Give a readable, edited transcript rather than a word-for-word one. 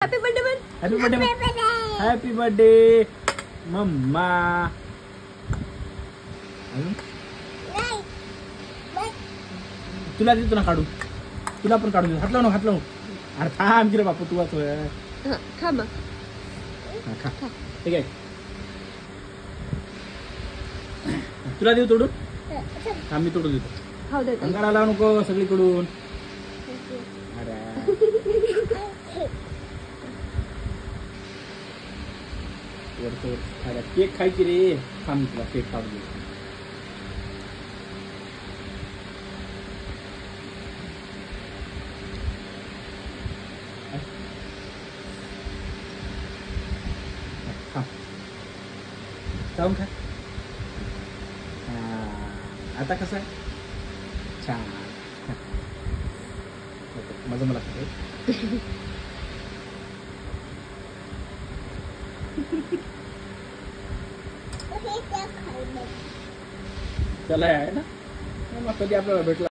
Happy birthday बन. Happy birthday happy birthday मम्मा. तुला देतो ना काढू, तुला पण काढून देतो. हात लावू हात लावू. अरे थांब की रे बापू, तू वाचतोय. खा मग. खा ठीक आहे. तुला देऊ तोडून. हा मी तोडून देतो. खाऊ देतो. अंगारा लावू नको सगळीकडून. अरे वरतो अरे केक खायची रे. थांब तुला केक काढून देतो. जाऊन खा. आता कसं आहे. छान माझं मला चला आहे ना. मग कधी आपल्याला भेटला.